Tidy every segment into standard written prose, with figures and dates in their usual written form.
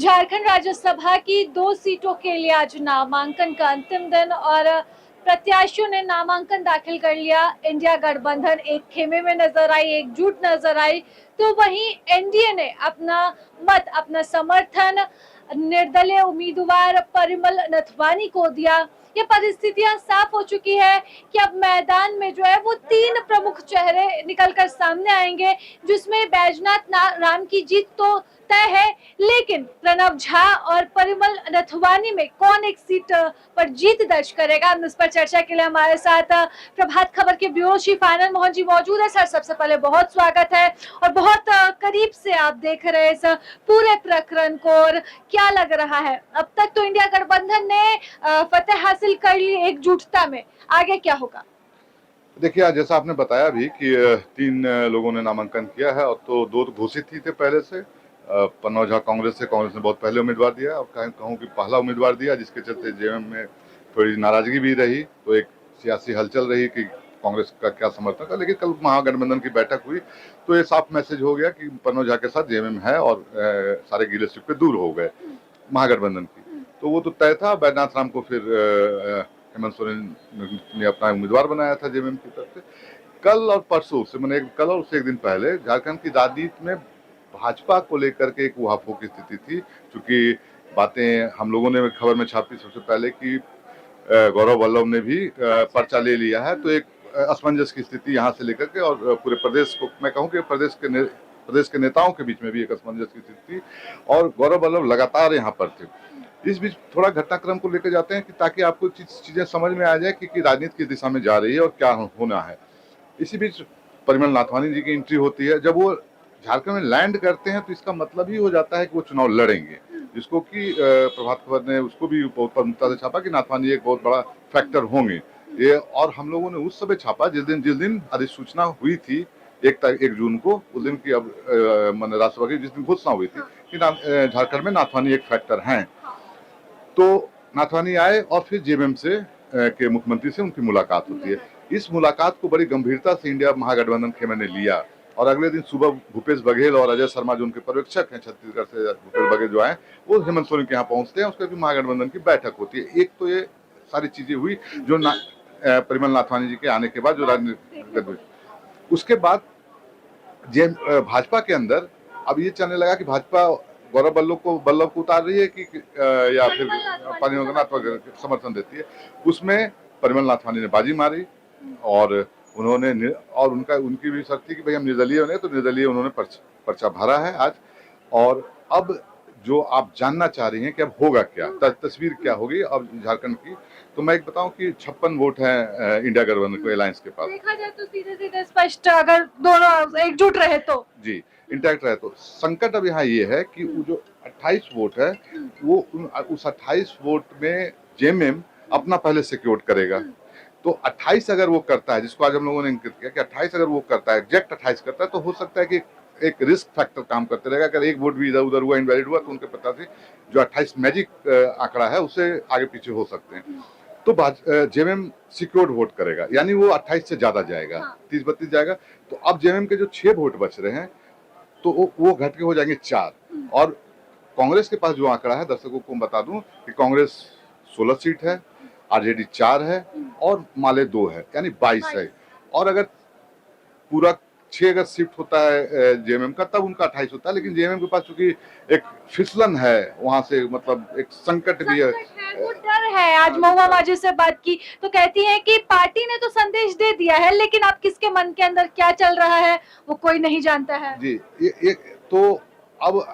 झारखंड राज्यसभा की 2 सीटों के लिए आज नामांकन का अंतिम दिन और प्रत्याशियों ने नामांकन दाखिल कर लिया। इंडिया गठबंधन एक खेमे में नजर आई, एकजुट नजर आई, तो वहीं एनडीए ने अपना मत, अपना समर्थन निर्दलीय उम्मीदवार परिमल नथवानी को दिया। ये परिस्थितियां साफ हो चुकी है कि अब मैदान में जो है वो 3 प्रमुख चेहरे निकलकर सामने आएंगे, जिसमें बैजनाथ राम की जीत तो तय है, लेकिन प्रणव झा और परिमल नथवानी में कौन एक सीट पर जीत दर्ज करेगा। हम इस पर चर्चा के लिए हमारे साथ प्रभात खबर के ब्यूरो चीफ आनंद मोहन जी मौजूद है। सर, सबसे पहले बहुत स्वागत है और बहुत करीब से आप देख रहे हैं इस पूरे प्रकरण को, और क्या लग रहा है, अब तक तो इंडिया गठबंधन ने फतेह हासिल कर ली एकजुटता में, आगे क्या होगा? देखिए, आज जैसा आपने बताया भी कि 3 लोगों ने नामांकन किया है और तो 2 घोषित ही थे पहले से। प्रणव झा कांग्रेस ने बहुत पहले उम्मीदवार दिया और कहूँ कि पहला उम्मीदवार दिया, जिसके चलते जेएमएम में थोड़ी नाराजगी भी रही, तो एक सियासी हलचल रही कि कांग्रेस का क्या समर्थन था। लेकिन कल महागठबंधन की बैठक हुई तो ये साफ मैसेज हो गया कि प्रणव झा के साथ जेएमएम है और सारे गीले शिकवे दूर हो गए महागठबंधन की। तो वो तो तय था। बैजनाथ राम को फिर हेमंत सोरेन ने अपना उम्मीदवार बनाया था जेएमएम की तरफ से। कल और परसों से, मैंने कल और उससे एक दिन पहले झारखंड की राजनीति में भाजपा को लेकर के एक उहापोह की स्थिति थी, क्योंकि बातें हम लोगों ने खबर में छापी सबसे पहले कि गौरव वल्लभ ने भी पर्चा ले लिया है, तो एक असमंजस की स्थिति यहाँ से लेकर के और पूरे प्रदेश को, मैं कहूँ कि प्रदेश के नेताओं के बीच में भी एक असमंजस की स्थिति थी और गौरव वल्लभ लगातार यहाँ पर थे। इस बीच थोड़ा घटनाक्रम को लेकर जाते हैं कि ताकि आपको चीजें समझ में आ जाए कि राजनीति किस दिशा में जा रही है और क्या होना है। इसी बीच परिमल नाथवानी जी की एंट्री होती है। जब वो झारखंड में लैंड करते हैं तो इसका मतलब ही हो जाता है कि वो चुनाव लड़ेंगे, जिसको कि प्रभात खबर ने उसको भी बहुत प्रमुखता से छापा कि नाथवानी एक बहुत बड़ा फैक्टर होंगे ये। और हम लोगों ने उस समय छापा जिस दिन अधिसूचना हुई थी 1 जून को, उस दिन की अब मान राष्ट्रपति की जिस दिन घोषणा हुई थी कि झारखंड में नाथवानी एक फैक्टर हैं। तो नाथवानी आए और फिर जेएमएम से के मुख्यमंत्री से उनकी मुलाकात होती है। इस मुलाकात को बड़ी गंभीरता से इंडिया महागठबंधन खेमे ने लिया और अगले दिन सुबह भूपेश बघेल और अजय शर्मा जो उनके पर्यवेक्षक हैं छत्तीसगढ़ से, भूपेश बघेल जो आए वो हेमंत सोरेन के यहाँ पहुंचते हैं। उसके बाद महागठबंधन की बैठक होती है। एक तो ये सारी चीजें हुई जो परिमल नाथवानी जी के आने के बाद जो राजनीतिक, उसके बाद भाजपा के अंदर अब ये चलने लगा कि भाजपा गौरव वल्लभ को उतार रही है कि या फिर परिमल नाथवानी समर्थन देती है। उसमें परिमल नाथवानी ने बाजी मारी और उन्होंने और उनकी भी शर्त थी कि भाई हम निर्दलीय बने, तो निर्दलीय उन्होंने पर्चा भरा है आज। और अब जो आप जानना चाह रही हैं कि अब होगा क्या, तस्वीर क्या होगी अब झारखंड की, तो मैं एक बताऊं कि 56 वोट हैं इंडिया गठबंधन को अलायंस के पास। देखा जाए तो सीधे सीधे स्पष्ट, अगर दोनों एकजुट रहे तो जी इंटैक्ट रहे तो। संकट अब यहाँ ये है कि वो जो 28 वोट है वो उस 28 वोट में जेएमएम अपना पहले सिक्योर करेगा। तो 28 अगर वो करता है, जिसको आज हम लोगों ने इंगित किया कि 28 अगर वो करता है, एग्जैक्ट 28 करता है, तो हो सकता है कि एक रिस्क फैक्टर काम करते रहेगा। अगर एक वोट भी इधर उधर हुआ, इनवैलिड हुआ, तो उनके पता से जो 28 मैजिक आंकड़ा है उससे आगे पीछे हो सकते हैं। तो जेएमएम सिक्योर्ड वोट करेगा, यानी वो 28 से ज्यादा जाएगा, 30-32 जाएगा। तो अब जेएमएम के जो 6 वोट बच रहे हैं तो वो घट के हो जाएंगे 4। और कांग्रेस के पास जो आंकड़ा है, दर्शकों को बता दूं कि कांग्रेस 16 सीट है, आरजेडी 4 है और माले 2 है, यानी 22 है। और अगर पूरा 6 अगर शिफ्ट होता है जेएमएम का, तब उनका 28 होता है। लेकिन जेएमएम के पास चूंकि एक फिसलन है वहां से, मतलब एक संकट भी है, वो डर है। आज महुआ माजी से बात की तो कहती है कि पार्टी ने तो संदेश दे दिया है, लेकिन अब किसके मन के अंदर क्या चल रहा है वो कोई नहीं जानता है। जी ये तो अब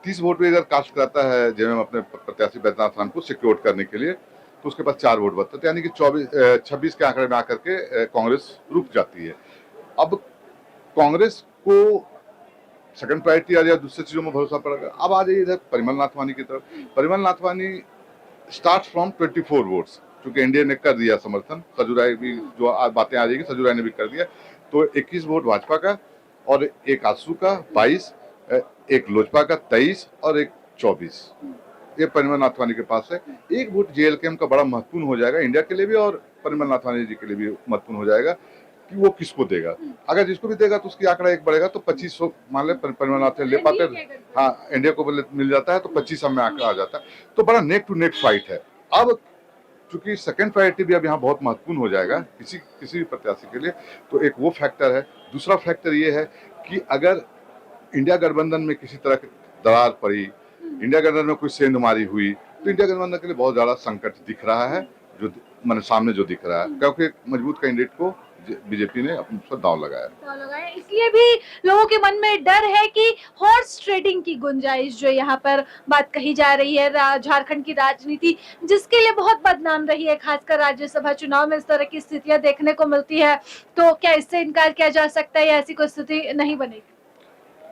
30 वोट भी अगर कास्ट कराता है जेएमएम अपने प्रत्याशी बैजनाथ राम को सिक्योर करने के लिए, तो उसके पास 4 वोट बचते, यानी कि 26 के आंकड़े में आकर के कांग्रेस रुक जाती है। अब कांग्रेस को सेकंड प्रायोरिटी या दूसरी चीजों में भरोसा पड़ेगा। अब आ जाइए इधर परिमल नाथवानी की तरफ। Parimal Nathwani start from 24 votes, क्योंकि एनडीए ने कर दिया समर्थन, सजुराय भी जो बातें आ जाएगी, सजुराय ने भी कर दिया। तो 21 वोट भाजपा का और एक आसू का 22, एक लोजपा का 23 और एक 24, ये परिमल नाथवानी के पास है। एक वोट जेएलकेएम का बड़ा महत्वपूर्ण हो जाएगा इंडिया के लिए भी और परिमल नाथवानी जी के लिए भी महत्वपूर्ण हो जाएगा कि वो किसको देगा। अगर जिसको भी देगा तो उसकी आंकड़ा एक बढ़ेगा, तो 2500 मान ले परिवार ले पाते, हाँ एनडीए को मिल जाता है तो 25 में आंकड़ा आ जाता है। तो बड़ा नेक टू नेक फाइट है। अब चूंकि सेकंड प्रायोरिटी भी अब यहाँ बहुत महत्वपूर्ण हो जाएगा किसी भी प्रत्याशी के लिए, तो एक वो फैक्टर है। दूसरा फैक्टर ये है कि अगर इंडिया गठबंधन में किसी तरह की दरार पड़ी, इंडिया गठबंधन में कोई सेंधमारी हुई, तो इंडिया गठबंधन के लिए बहुत ज्यादा संकट दिख रहा है, जो मैंने सामने जो दिख रहा है, क्योंकि मजबूत कैंडिडेट को बीजेपी ने अपने पर दांव लगाया। इसलिए भी लोगों के मन में डर है कि हॉर्स ट्रेडिंग की गुंजाइश जो यहाँ पर बात कही जा रही है, झारखंड की राजनीति जिसके लिए बहुत बदनाम रही है, खासकर राज्यसभा चुनाव में इस तरह की स्थितियां देखने को मिलती है, तो क्या इससे इनकार किया जा सकता है या ऐसी कोई स्थिति नहीं बनेगी?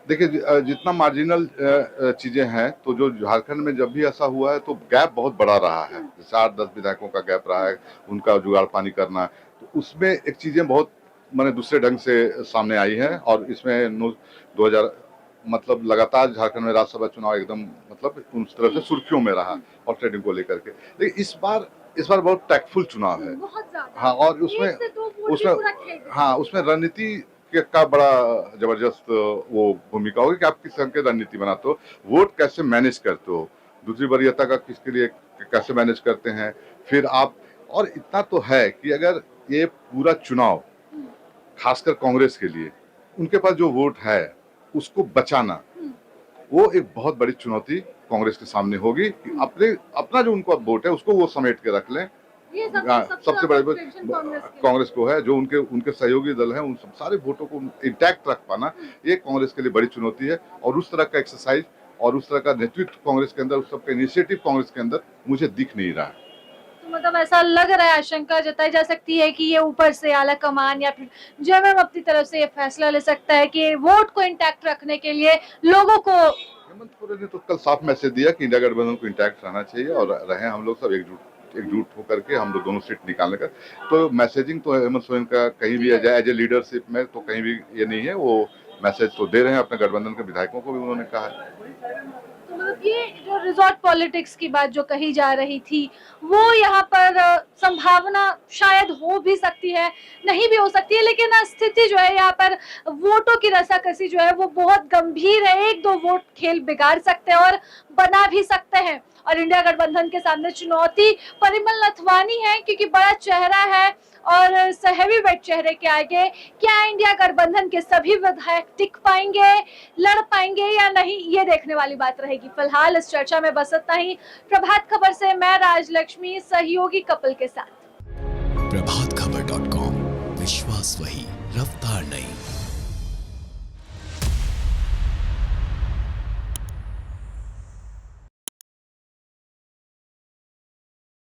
देखिए, जितना मार्जिनल चीजें हैं, तो जो झारखंड में जब भी ऐसा हुआ है तो गैप बहुत बड़ा रहा है, जैसे 8-10 विधायकों का गैप रहा है, उनका जुगाड़ पानी करना, तो उसमें एक चीजें बहुत मैंने दूसरे ढंग से सामने आई हैं। और इसमें 2000 मतलब लगातार झारखंड में राज्यसभा चुनाव एकदम मतलब उस तरह से सुर्खियों में रहा और ट्रेडिंग को लेकर के। लेकिन इस बार बहुत टैक्टफुल चुनाव है। हाँ, और उसमें रणनीति का बड़ा जबरदस्त वो भूमिका होगी कि आप किस तरह की रणनीति बनाते हो, वोट कैसे मैनेज करते हो, दूसरी वरीयता का किसके लिए कैसे मैनेज करते हैं। फिर आप, और इतना तो है कि अगर ये पूरा चुनाव खासकर कांग्रेस के लिए उनके पास जो वोट है उसको बचाना, वो एक बहुत बड़ी चुनौती कांग्रेस के सामने होगी कि अपना जो उनका वोट है उसको वो समेट के रख लें। सबसे बड़े कांग्रेस को है, जो उनके सहयोगी दल हैं, उन सब सारे वोटों को इंटैक्ट रख पाना, ये कांग्रेस के लिए बड़ी चुनौती है। और उस तरह का एक्सरसाइज और उस तरह का नेतृत्व कांग्रेस के अंदर, उस सबका इनिशिएटिव कांग्रेस के अंदर मुझे दिख नहीं रहा है। तो मतलब ऐसा लग रहा है, आशंका जताई जा सकती है कि ये ऊपर से आला कमान या फिर जेएमएम अपनी तरफ से ये फैसला ले सकता है कि वोट को इंटैक्ट रखने के लिए लोगों को। हेमंत सोरेन ने तो कल साफ मैसेज दिया कि इंडिया गठबंधन को इंटैक्ट रहना चाहिए और रहे हम लोग सब एकजुट होकर के हम लोग दोनों सीट निकालने का। तो मैसेजिंग तो हेमंत सोरेन का कहीं भी एज ए लीडरशिप में तो कहीं भी ये नहीं है, वो मैसेज तो दे रहे हैं अपने गठबंधन के विधायकों को भी उन्होंने कहा है। तो मतलब ये जो रिजॉर्ट पॉलिटिक्स की बात जो कही जा रही थी, वो यहाँ पर संभावना शायद हो भी सकती है, नहीं भी हो सकती है, लेकिन स्थिति जो है यहाँ पर वोटों की रसाकसी जो है वो बहुत गंभीर है। 1-2 वोट खेल बिगाड़ सकते हैं और बना भी सकते हैं। और इंडिया गठबंधन के सामने चुनौती परिमल नथवानी है, क्योंकि बड़ा चेहरा है और हैवी वेट चेहरे के आगे क्या इंडिया गठबंधन के सभी विधायक टिक पाएंगे, लड़ पाएंगे या नहीं, ये देखने वाली बात रहेगी। फिलहाल इस चर्चा में बस इतना ही। प्रभात खबर से मैं राजलक्ष्मी सहयोगी कपिल के साथ। प्रभात